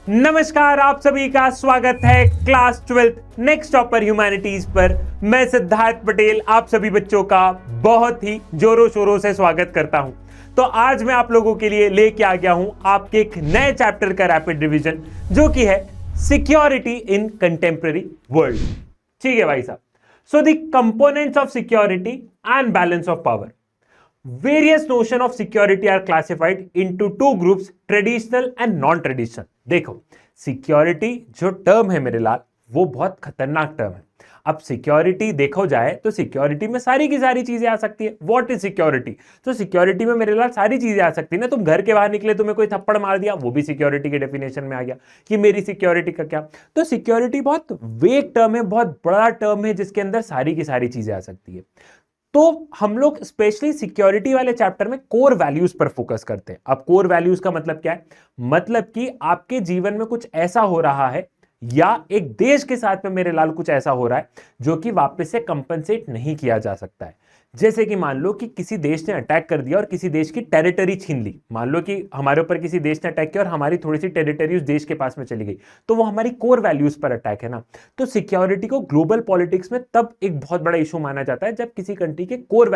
नमस्कार, आप सभी का स्वागत है क्लास 12 नेक्स्ट टॉपर ह्यूमैनिटीज पर। मैं सिद्धार्थ पटेल आप सभी बच्चों का बहुत ही जोरों शोरों से स्वागत करता हूं। तो आज मैं आप लोगों के लिए लेके आ गया हूं आपके एक नए चैप्टर का रैपिड रिवीजन, जो कि है सिक्योरिटी इन कंटेम्पररी वर्ल्ड। ठीक है भाई साहब। So the components of security and balance of power. Various notion of security are classified into two groups, traditional and non-traditional। देखो, सिक्योरिटी जो टर्म है मेरे लाल, वो बहुत खतरनाक टर्म है। अब सिक्योरिटी देखो जाए तो सिक्योरिटी में सारी की सारी चीजें आ सकती है। What is security? तो सिक्योरिटी में मेरे लाल सारी चीजें आ सकती है ना। तुम घर के बाहर निकले, तुम्हें कोई थप्पड़ मार दिया, वो भी सिक्योरिटी के डेफिनेशन में आ गया कि मेरी सिक्योरिटी का क्या। तो सिक्योरिटी बहुत वेग टर्म है, बहुत बड़ा टर्म है, जिसके अंदर सारी की सारी चीजें आ सकती है। तो हम लोग स्पेशली सिक्योरिटी वाले चैप्टर में कोर वैल्यूज पर फोकस करते हैं। अब कोर वैल्यूज का मतलब क्या है? मतलब कि आपके जीवन में कुछ ऐसा हो रहा है या एक देश के साथ में मेरे लाल कुछ ऐसा हो रहा है जो कि वापस से कंपनसेट नहीं किया जा सकता है। जैसे कि मान लो कि किसी देश ने अटैक कर दिया और किसी देश की टेरिटरी छीन ली। मान लो कि हमारे ऊपर किसी देश ने अटैक किया और हमारी थोड़ी सी टेरिटरी उस देश के पास में चली गई, तो वो हमारी कोर वैल्यूज पर अटैक है ना। तो सिक्योरिटी को ग्लोबल पॉलिटिक्स में तब एक बहुत बड़ा इशू माना जाता है जब किसी कंट्री के कोर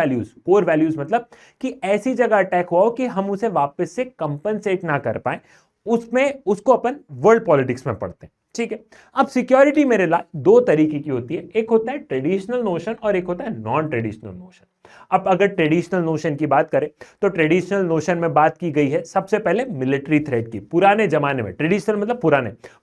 वैल्यूज मतलब कि ऐसी जगह अटैक हुआ हो कि हम उसे वापस से कंपनसेट ना कर पाए, उसमें उसको अपन वर्ल्ड पॉलिटिक्स में पढ़ते हैं। ठीक है। अब सिक्योरिटी मेरे लिए दो तरीके की होती है, एक होता है ट्रेडिशनल नोशन और एक होता है नॉन ट्रेडिशनल नोशन। अब अगर ट्रेडिशनल नोशन की बात करें तो ट्रेडिशनल नोशन में बात की गई है सबसे पहले मिलिट्री थ्रेट की। पुराने जमाने में, ट्रेडिशनल मतलब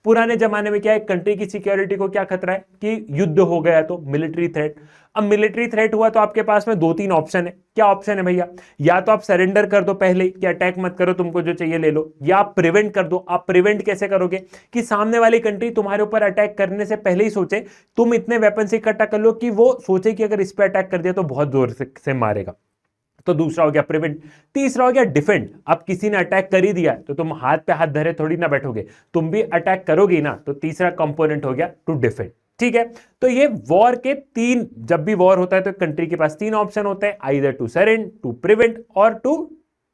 पुराने जमाने में क्या है, कंट्री की सिक्योरिटी को क्या खतरा है कि युद्ध हो गया तो मिलिट्री थ्रेट। अब मिलिट्री थ्रेट हुआ तो आपके पास में दो तीन ऑप्शन है। क्या ऑप्शन है भैया? या तो आप सरेंडर कर दो पहले कि अटैक मत करो, तुमको जो चाहिए ले लो, या आप प्रिवेंट कर दो। आप प्रिवेंट कैसे करोगे कि सामने वाली कंट्री तुम्हारे ऊपर अटैक करने से पहले ही सोचे, तुम इतने वेपन से इकट्ठा कर लो कि वो सोचे कि अगर इस पे अटैक कर दिया तो बहुत जोर से मारेगा। तो दूसरा हो गया प्रिवेंट। तीसरा हो गया डिफेंड। अब किसी ने अटैक कर ही दिया तो तुम हाथ पे हाथ धरे थोड़ी ना बैठोगे, तुम भी अटैक करोगे ना। तो तीसरा कंपोनेंट हो गया टू डिफेंड। ठीक है। तो ये वॉर के तीन, जब भी वॉर होता है तो कंट्री के पास तीन ऑप्शन होते हैं, either to surrender, to prevent और टू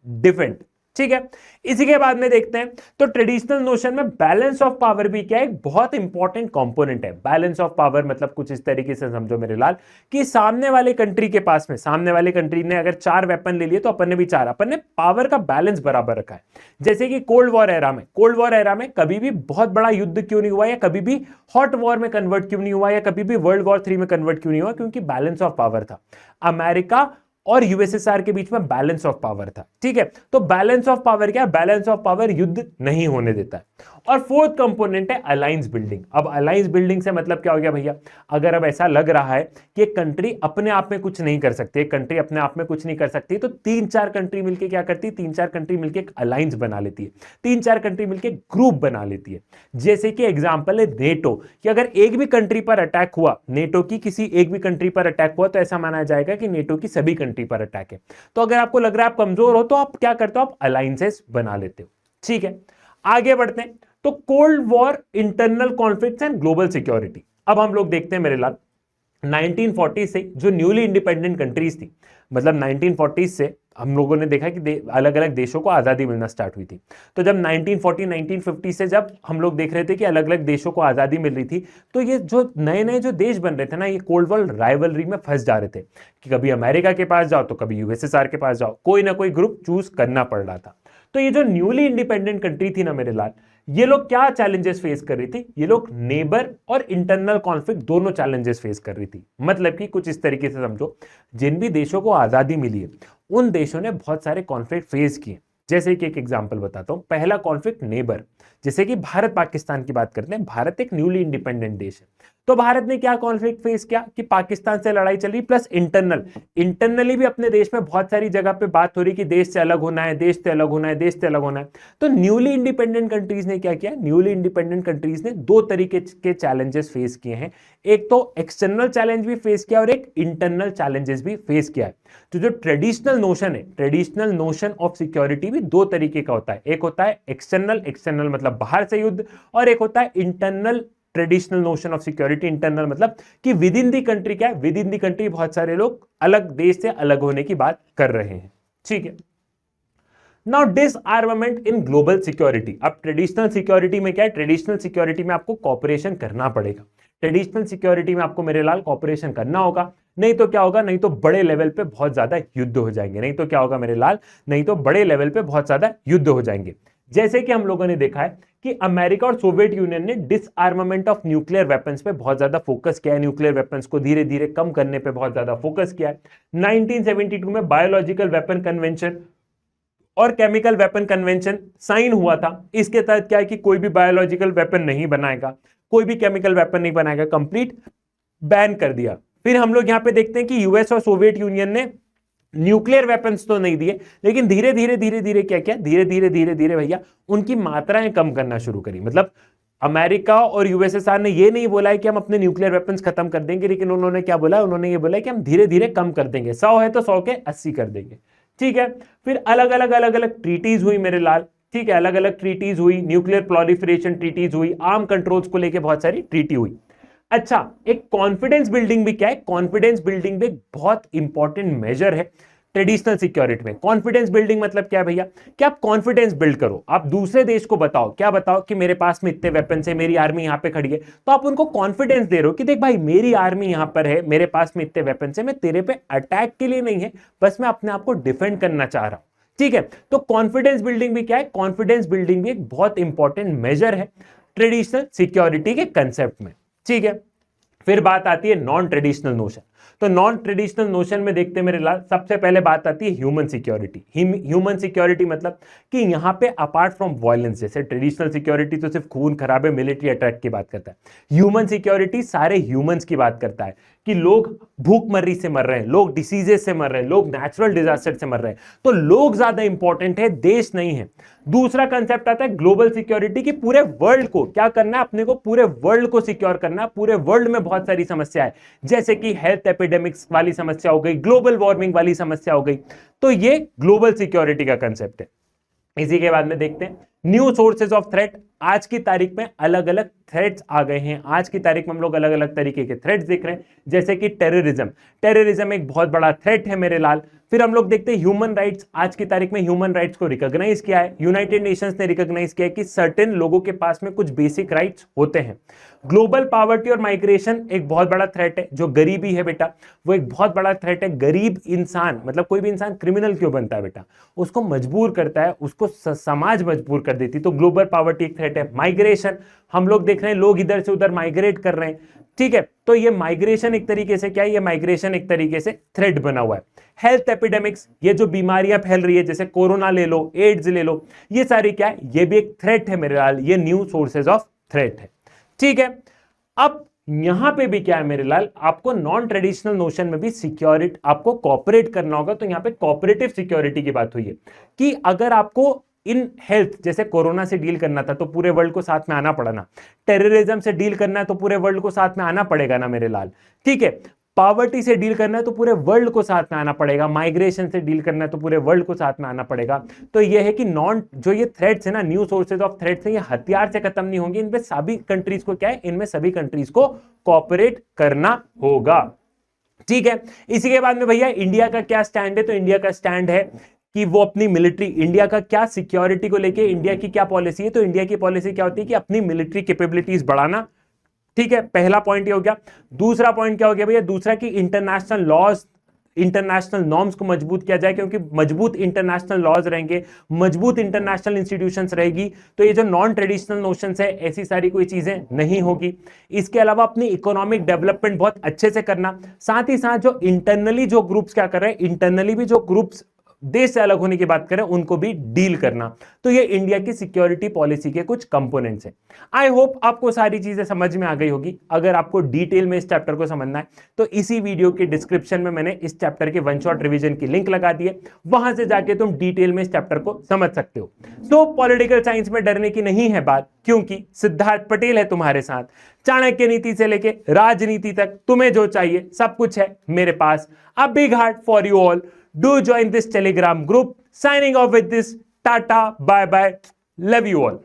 डिफेंड। ठीक है। इसी के बाद में देखते हैं तो ट्रेडिशनल नोशन में बैलेंस ऑफ पावर भी क्या है, एक बहुत इंपॉर्टेंट कंपोनेंट है। बैलेंस ऑफ पावर मतलब कुछ इस तरीके से समझो मेरे लाल कि सामने वाले कंट्री के पास में, सामने वाले कंट्री ने अगर 4 वेपन ले लिए तो अपन ने भी 4, अपन ने पावर का बैलेंस बराबर रखा है। जैसे कि कोल्ड वॉर एरा में कभी भी बहुत बड़ा युद्ध क्यों नहीं हुआ, या कभी भी हॉट वॉर में कन्वर्ट क्यों नहीं हुआ, या कभी भी वर्ल्ड वॉर 3 में कन्वर्ट क्यों नहीं हुआ? क्योंकि बैलेंस ऑफ पावर था। अमेरिका और यूएसएसआर के बीच में बैलेंस ऑफ पावर था। ठीक है। तो बैलेंस ऑफ पावर क्या है? बैलेंस ऑफ पावर युद्ध नहीं होने देता है। और फोर्थ कंपोनेंट है अलायंस बिल्डिंग। अब अलायंस बिल्डिंग से मतलब क्या हो गया भैया? अगर अब ऐसा लग रहा है कि एक कंट्री अपने आप में कुछ नहीं कर सकती, एक कंट्री अपने आप में कुछ नहीं कर सकती, तो 3-4 कंट्री मिलकर क्या करती है? 3-4 कंट्री मिलकर एक अलायंस बना लेती है, 3-4 कंट्री मिलकर ग्रुप बना लेती है। जैसे कि एग्जाम्पल है नेटो, कि अगर एक भी कंट्री पर अटैक हुआ, नेटो की किसी एक भी कंट्री पर अटैक हुआ, तो ऐसा माना जाएगा कि नेटो की सभी कंट्री पर अटैक है। तो अगर आपको लग रहा है आप कमजोर हो, तो आप क्या करते हो? आप अलायंसेस बना लेते हो। ठीक है। आगे बढ़ते हैं तो cold war, internal conflicts and global security. अब हम लोग देखते हैं मेरे लाल 1940 से जो न्यूली इंडिपेंडेंट कंट्रीज थी, मतलब 1940 से हम लोगों ने देखा कि अलग अलग देशों को आज़ादी मिलना स्टार्ट हुई थी। तो जब 1940-1950 से जब हम लोग देख रहे थे कि अलग अलग देशों को आज़ादी मिल रही थी, तो ये जो नए नए जो देश बन रहे थे ना, ये कोल्ड वॉर राइवलरी में फंस जा रहे थे कि कभी अमेरिका के पास जाओ तो कभी यूएसएसआर के पास जाओ, कोई ना कोई ग्रुप चूज करना पड़ रहा था। तो ये जो न्यूली इंडिपेंडेंट कंट्री थी ना मेरे लाल, ये लोग क्या चैलेंजेस फेस कर रही थी? ये लोग नेबर और इंटरनल कॉन्फ्लिक्ट दोनों चैलेंजेस फेस कर रही थी। मतलब कि कुछ इस तरीके से समझो, जिन भी देशों को आजादी मिली है उन देशों ने बहुत सारे कॉन्फ्लिक्ट फेस किए। जैसे कि एक एग्जांपल बताता हूं। पहला कॉन्फ्लिक्ट नेबर, जैसे कि भारत पाकिस्तान की बात करते हैं। भारत एक न्यूली इंडिपेंडेंट देश है, तो भारत ने क्या कॉन्फ्लिक्ट फेस किया कि पाकिस्तान से लड़ाई चल रही, प्लस इंटरनली भी अपने देश में बहुत सारी जगह पे बात हो रही कि देश से अलग होना है, देश से अलग होना है, देश से अलग होना है। तो न्यूली इंडिपेंडेंट कंट्रीज ने क्या किया? न्यूली इंडिपेंडेंट कंट्रीज ने दो तरीके के चैलेंजेस फेस किए हैं। एक तो एक्सटर्नल चैलेंज भी फेस किया और एक इंटरनल चैलेंजेस भी फेस किया है। तो जो ट्रेडिशनल नोशन है, ट्रेडिशनल नोशन ऑफ सिक्योरिटी भी दो तरीके का होता है। एक होता है एक्सटर्नल मतलब बाहर से युद्ध, और एक होता है internal traditional notion of security. Internal मतलब कि विद इन दी कंट्री क्या है? विद इन दी कंट्री बहुत सारे लोग अलग देश से अलग होने की बात कर रहे हैं। ठीक है। Now डिसआर्मामेंट in global security. अब ट्रेडिशनल सिक्योरिटी में क्या है, ट्रेडिशनल सिक्योरिटी में आपको कॉपरेशन करना पड़ेगा, ट्रेडिशनल सिक्योरिटी में आपको मेरे लाल कॉपरेशन करना होगा, नहीं तो क्या होगा, नहीं तो बड़े लेवल पे बहुत ज्यादा युद्ध हो जाएंगे, नहीं तो क्या होगा मेरे लाल, नहीं तो बड़े लेवल पे बहुत ज्यादा युद्ध हो जाएंगे। जैसे कि हम लोगों ने देखा है कि अमेरिका और सोवियत यूनियन ने डिसआर्मामेंट ऑफ न्यूक्लियर वेपन्स पे बहुत ज्यादा फोकस किया है, न्यूक्लियर वेपन्स को धीरे धीरे कम करने पे बहुत ज्यादा फोकस किया है। 1972 में बायोलॉजिकल वेपन कन्वेंशन और केमिकल वेपन कन्वेंशन साइन हुआ था। इसके तहत क्या है कि कोई भी बायोलॉजिकल वेपन नहीं बनाएगा, कोई भी केमिकल वेपन नहीं बनाएगा, कंप्लीट बैन कर दिया। फिर हम लोग यहां पे देखते हैं कि यूएस और सोवियत यूनियन ने न्यूक्लियर वेपन्स तो नहीं दिए, लेकिन धीरे धीरे क्या क्या धीरे धीरे भैया उनकी मात्राएं कम करना शुरू करी। मतलब अमेरिका और यूएसएसआर ने ये नहीं बोला है कि हम अपने न्यूक्लियर वेपन्स खत्म कर देंगे, लेकिन उन्होंने क्या बोला, उन्होंने ये बोला है कि हम धीरे धीरे कम कर देंगे, 100 है तो 100 के 80 कर देंगे। ठीक है, फिर अलग अलग ट्रीटीज हुई मेरे लाल, ठीक है, अलग अलग ट्रीटीज हुई, न्यूक्लियर प्रोलिफरेशन ट्रीटीज हुई, आर्म कंट्रोल्स को लेकर बहुत सारी ट्रीटी हुई। अच्छा, एक कॉन्फिडेंस बिल्डिंग भी क्या है, कॉन्फिडेंस बिल्डिंग भी बहुत इंपॉर्टेंट मेजर है ट्रेडिशनल सिक्योरिटी में। कॉन्फिडेंस बिल्डिंग मतलब क्या है भैया, कि आप कॉन्फिडेंस बिल्ड करो, आप दूसरे देश को बताओ, क्या बताओ कि मेरे पास में इतने वेपन्स है, मेरी आर्मी यहां पे खड़ी है, तो आप उनको कॉन्फिडेंस दे रहे हो कि देख भाई मेरी आर्मी यहां पर है, मेरे पास में इतने वेपन्स है, मैं तेरे पे अटैक के लिए नहीं है, बस मैं अपने आप को डिफेंड करना चाह रहा हूं। ठीक है, तो कॉन्फिडेंस बिल्डिंग भी क्या है, कॉन्फिडेंस बिल्डिंग भी एक बहुत इंपॉर्टेंट मेजर है ट्रेडिशनल सिक्योरिटी के कंसेप्ट में। ठीक है, फिर बात आती है नॉन ट्रेडिशनल नोशन। तो नॉन ट्रेडिशनल नोशन में देखते हैं मेरे लाल, सबसे पहले बात आती है ह्यूमन सिक्योरिटी। ह्यूमन सिक्योरिटी मतलब कि यहां पे अपार्ट फ्रॉम वायलेंस, जैसे ट्रेडिशनल सिक्योरिटी तो सिर्फ खून खराबे मिलिट्री अटैक की बात करता है, ह्यूमन सिक्योरिटी सारे ह्यूमंस की बात करता है कि लोग भूखमरी से मर रहे हैं, लोग डिसीजेस से मर रहे हैं, लोग नेचुरल डिजास्टर से मर रहे हैं, तो लोग ज्यादा इंपॉर्टेंट है, देश नहीं है। दूसरा कंसेप्ट आता है ग्लोबल सिक्योरिटी की, पूरे वर्ल्ड को क्या करना है, अपने को पूरे वर्ल्ड को सिक्योर करना है। पूरे वर्ल्ड में बहुत सारी समस्या है, जैसे कि हेल्थ एपिडेमिक्स वाली समस्या हो गई, ग्लोबल वार्मिंग वाली समस्या हो गई, तो ये ग्लोबल सिक्योरिटी का कंसेप्ट है। इसी के बाद में देखते हैं न्यू सोर्सेज ऑफ थ्रेट। आज की तारीख में अलग अलग थ्रेट्स आ गए हैं, आज की तारीख में हम लोग अलग अलग तरीके के थ्रेट्स देख रहे हैं, जैसे कि टेररिज्म। टेररिज्म एक बहुत बड़ा थ्रेट है मेरे लाल। फिर हम लोग देखते हैं ह्यूमन राइट्स। आज की तारीख में ह्यूमन राइट्स को रिकॉग्नाइज किया है, यूनाइटेड नेशंस ने रिकॉग्नाइज किया है कि सर्टेन लोगों के पास में कुछ बेसिक राइट्स होते हैं। ग्लोबल पॉवर्टी और माइग्रेशन एक बहुत बड़ा थ्रेट है, जो गरीबी है बेटा वो एक बहुत बड़ा थ्रेट है। गरीब इंसान, मतलब कोई भी इंसान क्रिमिनल क्यों बनता है बेटा, उसको मजबूर करता है, उसको समाज मजबूर कर देती, तो ग्लोबल पॉवर्टी एक थ्रेट है। माइग्रेशन, हम लोग देख रहे हैं लोग इधर से उधर माइग्रेट कर रहे हैं, ठीक है, तो ये माइग्रेशन एक तरीके से क्या है, ये माइग्रेशन एक तरीके से थ्रेट बना हुआ है। हेल्थ एपिडेमिक्स, ये जो बीमारियां फैल रही है, जैसे कोरोना ले लो, एड्स ले लो, ये सारी क्या है, ये भी एक थ्रेट है मेरे लाल, ये न्यू सोर्सेज ऑफ थ्रेट है। ठीक है, अब यहां पे भी क्या है मेरे लाल, आपको नॉन ट्रेडिशनल नोशन में भी सिक्योरिटी आपको कॉपरेट करना होगा। तो यहां पे कॉपरेटिव सिक्योरिटी की बात हुई है कि अगर आपको इन हेल्थ, जैसे कोरोना से डील करना था तो पूरे वर्ल्ड को साथ में आना पड़ा ना, टेररिज्म से डील करना है तो पूरे वर्ल्ड को साथ में आना पड़ेगा ना मेरे लाल, ठीक है, पॉवर्टी से डील करना है तो पूरे वर्ल्ड को साथ में आना पड़ेगा, माइग्रेशन से डील करना है तो पूरे वर्ल्ड को साथ में आना पड़ेगा। तो ये है कि जो ये थ्रेट्स है ना, न्यू सोर्सेज ऑफ थ्रेट्स है, ये हथियार से खत्म नहीं होंगे, इन पे सभी कंट्रीज को क्या है, इनमें सभी कंट्रीज को कोऑपरेट करना होगा। ठीक है, इसी के बाद में भैया इंडिया का क्या स्टैंड है, तो इंडिया का स्टैंड है कि वो अपनी मिलिट्री, इंडिया का क्या सिक्योरिटी को लेके इंडिया की क्या पॉलिसी है, तो इंडिया की पॉलिसी क्या होती है कि अपनी मिलिट्री कैपेबिलिटीज बढ़ाना। ठीक है, पहला पॉइंट ये हो गया। दूसरा पॉइंट क्या हो गया भैया, दूसरा कि इंटरनेशनल लॉज, इंटरनेशनल नॉर्म्स को मजबूत किया जाए, क्योंकि मजबूत इंटरनेशनल लॉज रहेंगे, मजबूत इंटरनेशनल इंस्टीट्यूशंस रहेगी, तो ये जो नॉन ट्रेडिशनल नोशंस है, ऐसी सारी कोई चीजें नहीं होगी। इसके अलावा अपनी इकोनॉमिक डेवलपमेंट बहुत अच्छे से करना, साथ ही साथ जो इंटरनली जो ग्रुप्स क्या कर रहे हैं, इंटरनली भी जो ग्रुप्स देश से अलग होने की बात करें उनको भी डील करना। तो ये इंडिया की सिक्योरिटी पॉलिसी के कुछ कंपोनेंट्स हैं। आई होप आपको सारी चीजें समझ में आ गई होगी। अगर आपको डिटेल में इस चैप्टर को समझना है तो इसी वीडियो के डिस्क्रिप्शन में मैंने इस चैप्टर के वन शॉट रिवीजन की लिंक लगा दी है, वहां से जाके तुम डिटेल में इस चैप्टर को समझ सकते हो। तो पॉलिटिकल साइंस में डरने की नहीं है बात, क्योंकि सिद्धार्थ पटेल है तुम्हारे साथ। चाणक्य नीति से लेके राजनीति तक तुम्हें जो चाहिए सब कुछ है मेरे पास। A big heart for you all. Do join this Telegram group. Signing off with this. Tata. Bye bye. Love you all.